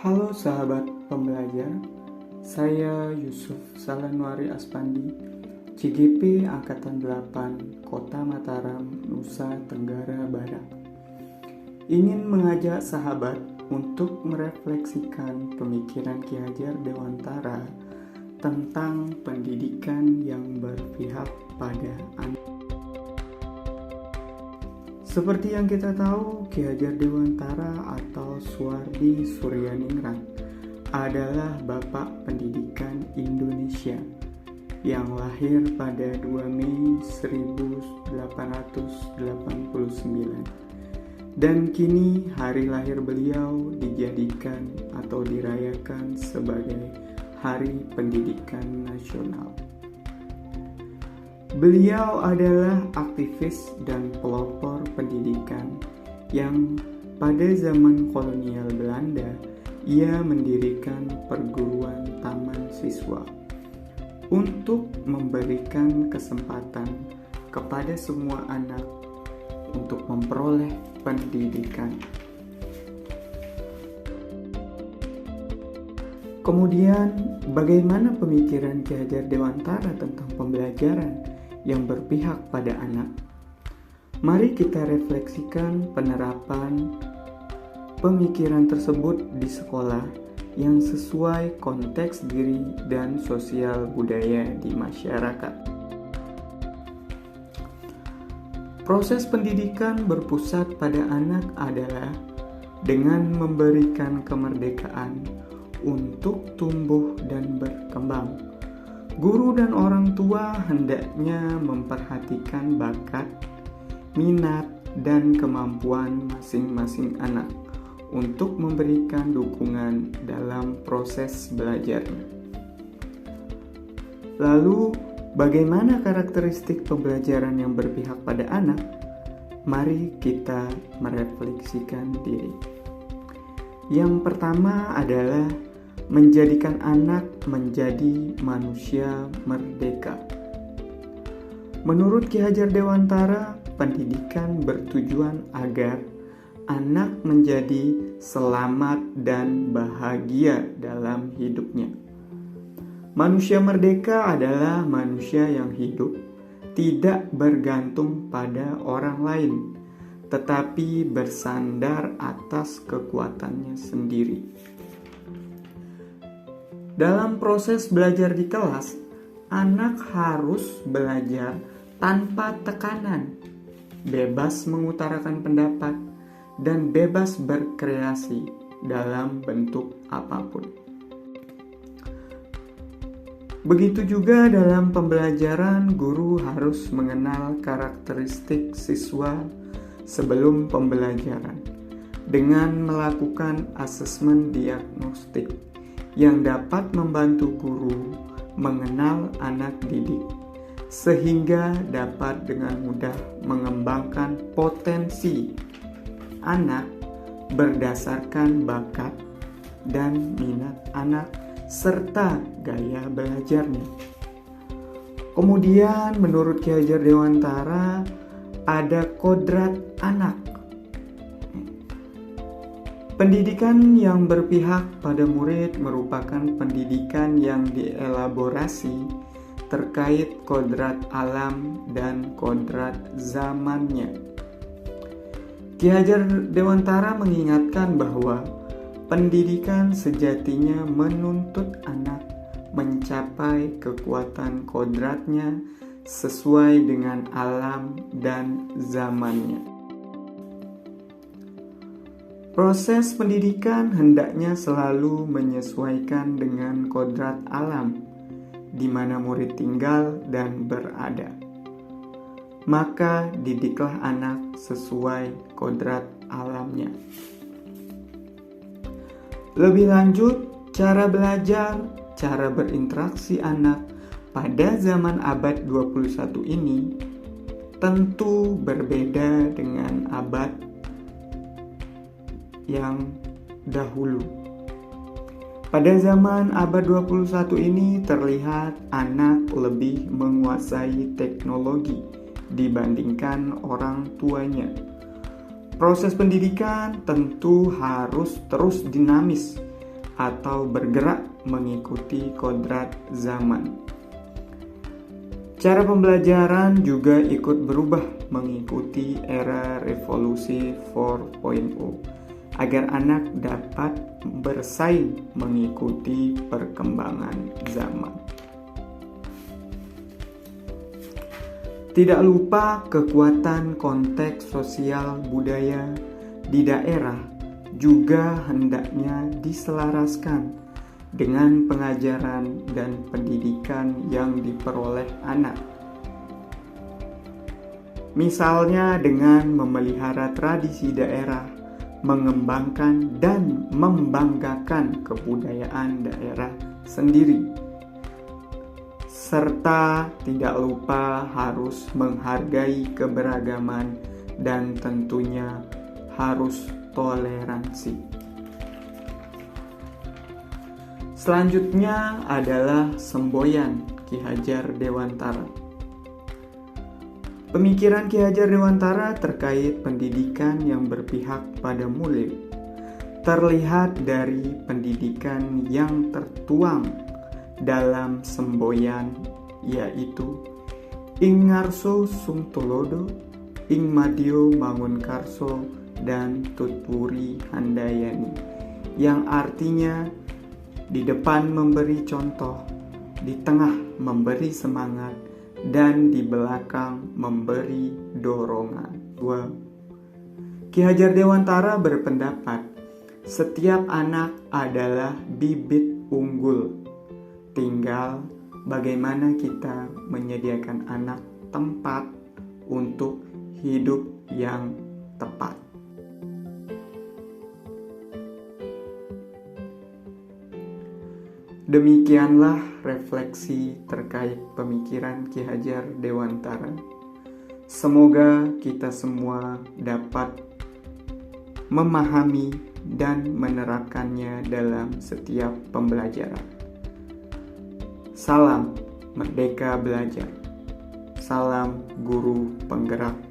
Halo sahabat pembelajar, saya Yusuf Salanwari Aspandi, CGP Angkatan 8, Kota Mataram, Nusa Tenggara Barat. Ingin mengajak sahabat untuk merefleksikan pemikiran Ki Hajar Dewantara tentang pendidikan yang berpihak pada anak. Seperti yang kita tahu, Ki Hajar Dewantara atau Suwardi Suryaningrat adalah Bapak Pendidikan Indonesia yang lahir pada 2 Mei 1889 dan kini hari lahir beliau dijadikan atau dirayakan sebagai Hari Pendidikan Nasional. Beliau adalah aktivis dan pelopor pendidikan yang pada zaman kolonial Belanda ia mendirikan perguruan taman siswa untuk memberikan kesempatan kepada semua anak untuk memperoleh pendidikan. Kemudian, bagaimana pemikiran Ki Hajar Dewantara tentang pembelajaran yang berpihak pada anak? Mari kita refleksikan penerapan pemikiran tersebut di sekolah yang sesuai konteks diri dan sosial budaya di masyarakat. Proses pendidikan berpusat pada anak adalah dengan memberikan kemerdekaan untuk tumbuh dan berkembang. Guru dan orang tua hendaknya memperhatikan bakat, minat, dan kemampuan masing-masing anak untuk memberikan dukungan dalam proses belajarnya. Lalu, bagaimana karakteristik pembelajaran yang berpihak pada anak? Mari kita merefleksikan diri. Yang pertama adalah menjadikan anak menjadi manusia merdeka. Menurut Ki Hajar Dewantara, pendidikan bertujuan agar anak menjadi selamat dan bahagia dalam hidupnya. Manusia merdeka adalah manusia yang hidup tidak bergantung pada orang lain, tetapi bersandar atas kekuatannya sendiri. Dalam proses belajar di kelas, anak harus belajar tanpa tekanan, bebas mengutarakan pendapat, dan bebas berkreasi dalam bentuk apapun. Begitu juga dalam pembelajaran, guru harus mengenal karakteristik siswa sebelum pembelajaran dengan melakukan asesmen diagnostik yang dapat membantu guru mengenal anak didik sehingga dapat dengan mudah mengembangkan potensi anak berdasarkan bakat dan minat anak serta gaya belajarnya. Kemudian menurut Ki Hajar Dewantara ada kodrat anak. Pendidikan yang berpihak pada murid merupakan pendidikan yang dielaborasi terkait kodrat alam dan kodrat zamannya. Ki Hajar Dewantara mengingatkan bahwa pendidikan sejatinya menuntut anak mencapai kekuatan kodratnya sesuai dengan alam dan zamannya. Proses pendidikan hendaknya selalu menyesuaikan dengan kodrat alam di mana murid tinggal dan berada. Maka didiklah anak sesuai kodrat alamnya. Lebih lanjut, cara belajar, cara berinteraksi anak pada zaman abad 21 ini tentu berbeda dengan abad yang dahulu. Pada zaman abad 21 ini terlihat anak lebih menguasai teknologi dibandingkan orang tuanya. Proses pendidikan tentu harus terus dinamis atau bergerak mengikuti kodrat zaman. Cara pembelajaran juga ikut berubah mengikuti era revolusi 4.0 agar anak dapat bersaing mengikuti perkembangan zaman. Tidak lupa kekuatan konteks sosial budaya di daerah juga hendaknya diselaraskan dengan pengajaran dan pendidikan yang diperoleh anak. Misalnya dengan memelihara tradisi daerah, mengembangkan dan membanggakan kebudayaan daerah sendiri, serta tidak lupa harus menghargai keberagaman dan tentunya harus toleransi. Selanjutnya adalah semboyan Ki Hajar Dewantara. Pemikiran Ki Hajar Dewantara terkait pendidikan yang berpihak pada murid terlihat dari pendidikan yang tertuang dalam semboyan, yaitu ing ngarso sung tulodo, ing madyo mangun karso, dan tutwuri handayani, yang artinya di depan memberi contoh, di tengah memberi semangat, dan di belakang memberi dorongan. Ki Hajar Dewantara berpendapat setiap anak adalah bibit unggul. Tinggal bagaimana kita menyediakan anak tempat untuk hidup yang tepat. Demikianlah refleksi terkait pemikiran Ki Hajar Dewantara. Semoga kita semua dapat memahami dan menerapkannya dalam setiap pembelajaran. Salam Merdeka Belajar. Salam Guru Penggerak